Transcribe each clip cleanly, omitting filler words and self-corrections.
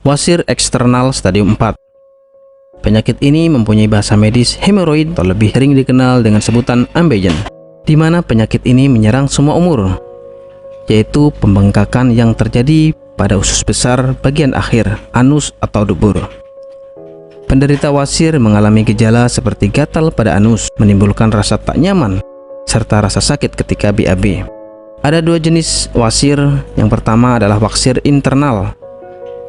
Wasir eksternal stadium 4. Penyakit ini mempunyai bahasa medis hemoroid atau lebih sering dikenal dengan sebutan ambeien, di mana penyakit ini menyerang semua umur, yaitu pembengkakan yang terjadi pada usus besar bagian akhir, anus atau dubur. Penderita wasir mengalami gejala seperti gatal pada anus, menimbulkan rasa tak nyaman, serta rasa sakit ketika BAB. Ada dua jenis wasir. Yang pertama adalah wasir internal.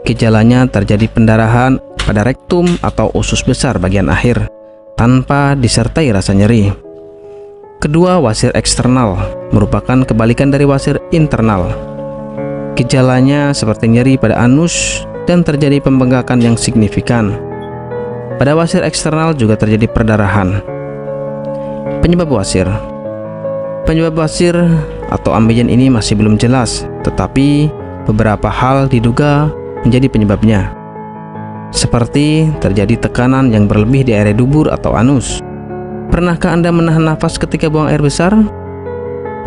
Gejalanya terjadi pendarahan pada rektum atau usus besar bagian akhir tanpa disertai rasa nyeri. Kedua, wasir eksternal merupakan kebalikan dari wasir internal. Gejalanya seperti nyeri pada anus dan terjadi pembengkakan yang signifikan. Pada wasir eksternal juga terjadi perdarahan. Penyebab wasir. Penyebab wasir atau ambeien ini masih belum jelas, tetapi beberapa hal diduga menjadi penyebabnya, seperti terjadi tekanan yang berlebih di area dubur atau anus. Pernahkah Anda menahan nafas ketika buang air besar,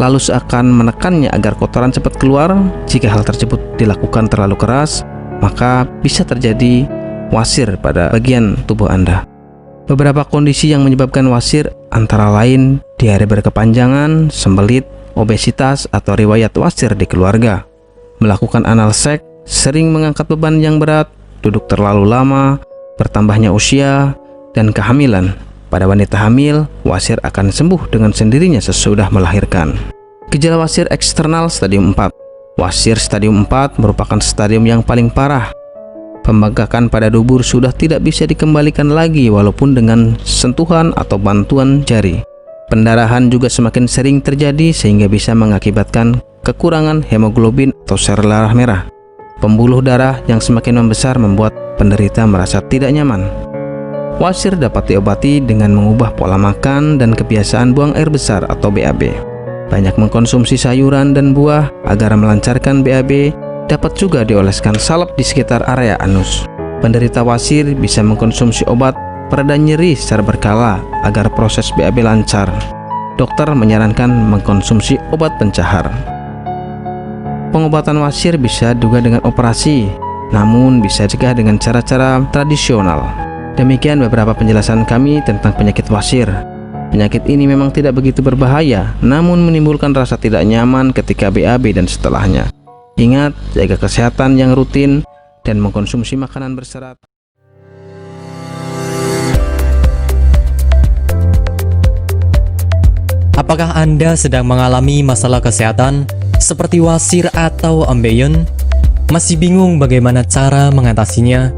lalu seakan menekannya agar kotoran cepat keluar? Jika hal tersebut dilakukan terlalu keras, maka bisa terjadi wasir pada bagian tubuh Anda. Beberapa kondisi yang menyebabkan wasir antara lain diare berkepanjangan, sembelit, obesitas, atau riwayat wasir di keluarga, melakukan anal seks, sering mengangkat beban yang berat, duduk terlalu lama, bertambahnya usia, dan kehamilan. Pada wanita hamil, wasir akan sembuh dengan sendirinya sesudah melahirkan. Gejala wasir eksternal stadium 4. Wasir stadium 4 merupakan stadium yang paling parah. Pembengkakan pada dubur sudah tidak bisa dikembalikan lagi walaupun dengan sentuhan atau bantuan jari. Pendarahan juga semakin sering terjadi sehingga bisa mengakibatkan kekurangan hemoglobin atau sel darah merah. Pembuluh darah yang semakin membesar membuat penderita merasa tidak nyaman. Wasir dapat diobati dengan mengubah pola makan dan kebiasaan buang air besar atau BAB. Banyak mengkonsumsi sayuran dan buah agar melancarkan BAB. Dapat juga dioleskan salep di sekitar area anus. Penderita wasir bisa mengkonsumsi obat pereda nyeri secara berkala agar proses BAB lancar. Dokter menyarankan mengkonsumsi obat pencahar. Pengobatan wasir bisa juga dengan operasi, namun bisa juga dengan cara-cara tradisional. Demikian beberapa penjelasan kami tentang penyakit wasir. Penyakit ini memang tidak begitu berbahaya, namun menimbulkan rasa tidak nyaman ketika BAB dan setelahnya. Ingat, jaga kesehatan yang rutin dan mengkonsumsi makanan berserat. Apakah Anda sedang mengalami masalah kesehatan seperti wasir atau ambeien? Masih bingung bagaimana cara mengatasinya?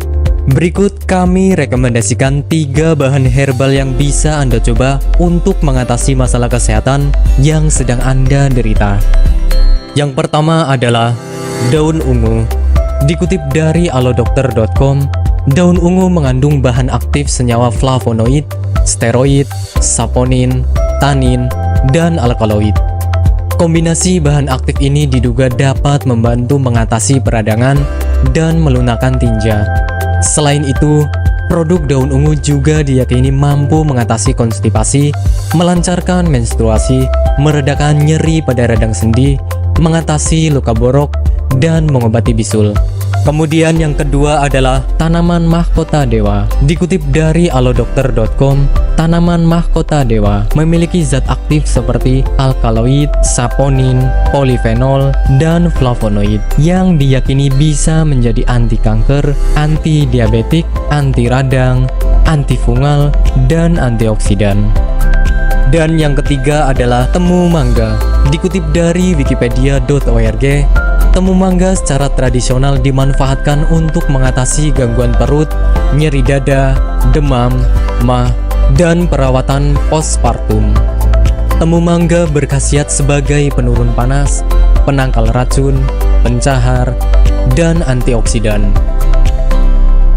Berikut kami rekomendasikan 3 bahan herbal yang bisa Anda coba untuk mengatasi masalah kesehatan yang sedang Anda derita. Yang pertama adalah daun ungu. Dikutip dari alodokter.com, daun ungu mengandung bahan aktif senyawa flavonoid, steroid, saponin, tanin, dan alkaloid. Kombinasi bahan aktif ini diduga dapat membantu mengatasi peradangan dan melunakkan tinja. Selain itu, produk daun ungu juga diyakini mampu mengatasi konstipasi, melancarkan menstruasi, meredakan nyeri pada radang sendi, mengatasi luka borok, dan mengobati bisul. Kemudian yang kedua adalah tanaman mahkota dewa. Dikutip dari alodokter.com, tanaman mahkota dewa memiliki zat aktif seperti alkaloid, saponin, polifenol, dan flavonoid yang diyakini bisa menjadi anti kanker, anti diabetik, anti radang, antifungal, dan antioksidan. Dan yang ketiga adalah temu mangga. Dikutip dari wikipedia.org, temu mangga secara tradisional dimanfaatkan untuk mengatasi gangguan perut, nyeri dada, demam, mah, dan perawatan postpartum. Temu mangga berkhasiat sebagai penurun panas, penangkal racun, pencahar, dan antioksidan.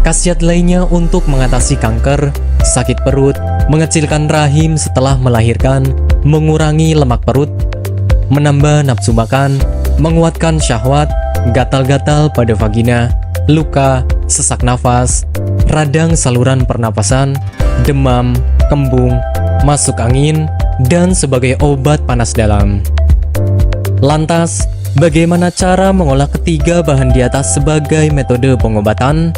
Khasiat lainnya untuk mengatasi kanker, sakit perut, mengecilkan rahim setelah melahirkan, mengurangi lemak perut, menambah nafsu makan, menguatkan syahwat, gatal-gatal pada vagina, luka, sesak nafas, radang saluran pernapasan, demam, kembung, masuk angin, dan sebagai obat panas dalam. Lantas, Bagaimana cara mengolah ketiga bahan di atas sebagai metode pengobatan?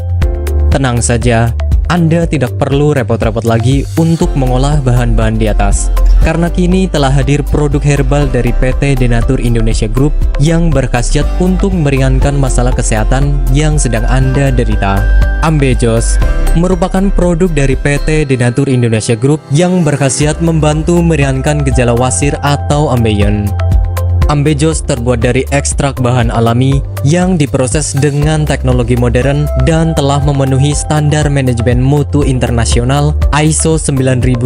Tenang saja, Anda tidak perlu repot-repot lagi untuk mengolah bahan-bahan di atas. Karena kini telah hadir produk herbal dari PT Denatur Indonesia Group yang berkhasiat untuk meringankan masalah kesehatan yang sedang Anda derita. Ambejos merupakan produk dari PT Denatur Indonesia Group yang berkhasiat membantu meringankan gejala wasir atau ambeien. Ambejos terbuat dari ekstrak bahan alami yang diproses dengan teknologi modern dan telah memenuhi standar manajemen mutu internasional ISO 9001.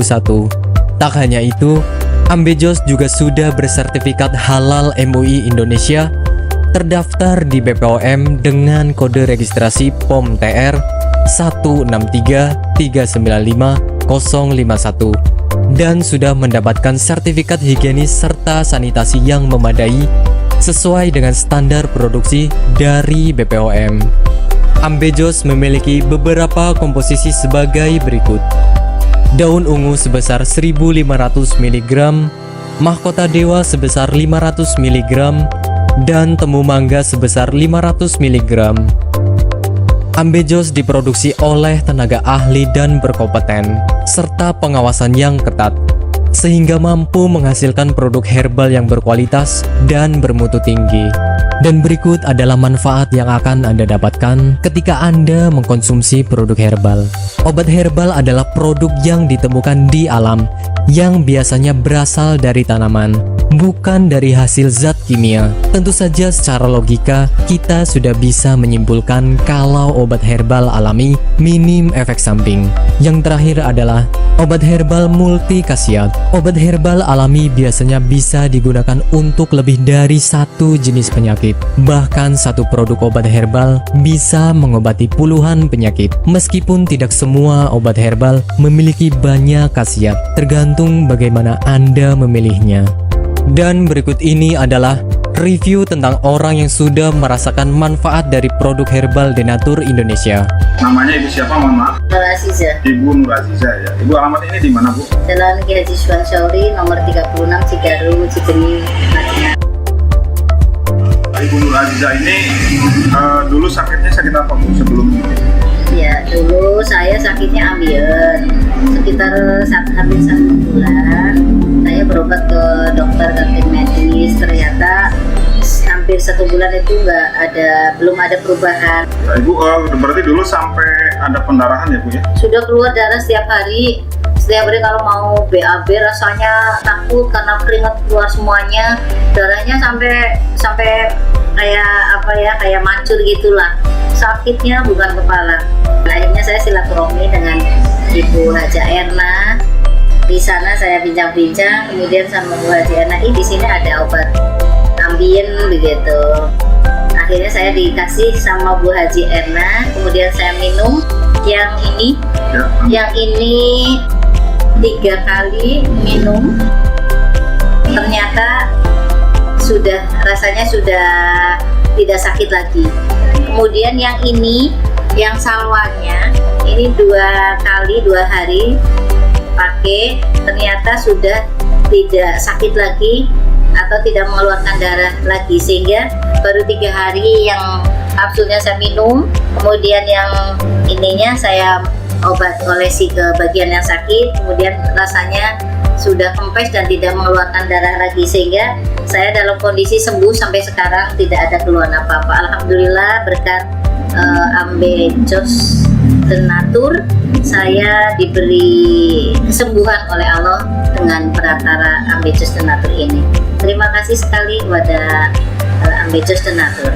Tak hanya itu, Ambejos juga sudah bersertifikat halal MUI Indonesia, terdaftar di BPOM dengan kode registrasi POM TR 163395051 dan sudah mendapatkan sertifikat higienis serta sanitasi yang memadai sesuai dengan standar produksi dari BPOM. Ambejos memiliki beberapa komposisi sebagai berikut: daun ungu sebesar 1500 mg, mahkota dewa sebesar 500 mg, dan temu mangga sebesar 500 mg. Ambejos diproduksi oleh tenaga ahli dan berkompeten, serta pengawasan yang ketat, sehingga mampu menghasilkan produk herbal yang berkualitas dan bermutu tinggi. Dan berikut adalah manfaat yang akan Anda dapatkan ketika Anda mengkonsumsi produk herbal. Obat herbal adalah produk yang ditemukan di alam, yang biasanya berasal dari tanaman, bukan dari hasil zat kimia. Tentu saja secara logika, kita sudah bisa menyimpulkan kalau obat herbal alami minim efek samping. Yang terakhir adalah obat herbal multi khasiat. Obat herbal alami biasanya bisa digunakan untuk lebih dari satu jenis penyakit. Bahkan satu produk obat herbal bisa mengobati puluhan penyakit. Meskipun tidak semua obat herbal memiliki banyak khasiat, tergantung bagaimana Anda memilihnya. Dan berikut ini adalah review tentang orang yang sudah merasakan manfaat dari produk herbal Denatur Indonesia. Namanya Ibu siapa, mohon maaf? Nur Aziza. Ibu Nur Aziza ya. Ibu alamat ini di mana, Bu? Jalan Ki Haji Suwan Syauri nomor 36 Cigaru, Cibenying, Madinah. Ibu Nur Aziza ini dulu sakitnya sakit apa, Bu, sebelum ini? Ya, dulu saya sakitnya ambeien. Sekitar hampir 1 bulan. Saya berobat ke dokter kantin medis. Ternyata hampir 1 bulan itu belum ada perubahan. Nah, Ibu berarti dulu sampai ada pendarahan ya, Bu ya? Sudah keluar darah setiap hari. Setiap hari kalau mau BAB rasanya takut karena keringat keluar semuanya. Darahnya sampai kayak mancur gitulah. Sakitnya bukan kepala. Akhirnya saya silaturahmi dengan Ibu Haja Erna. Di sana saya bincang-bincang, kemudian sama Bu Haji Erna, di sini ada obat ambien begitu. Akhirnya saya dikasih sama Bu Haji Erna, kemudian saya minum yang ini, yang ini 3 kali minum. Ternyata rasanya sudah tidak sakit lagi. Kemudian yang ini, yang salwanya, ini 2 kali 2 hari pakai, ternyata sudah tidak sakit lagi atau tidak mengeluarkan darah lagi, sehingga baru 3 hari yang kapsulnya saya minum, kemudian yang ininya saya olesi ke bagian yang sakit, kemudian rasanya sudah kempes dan tidak mengeluarkan darah lagi, sehingga saya dalam kondisi sembuh sampai sekarang, tidak ada keluhan apa-apa. Alhamdulillah berkat Ambejos Denatur, saya diberi kesembuhan oleh Allah dengan perantara Ambejos Denatur ini. Terima kasih sekali kepada Ambejos Denatur.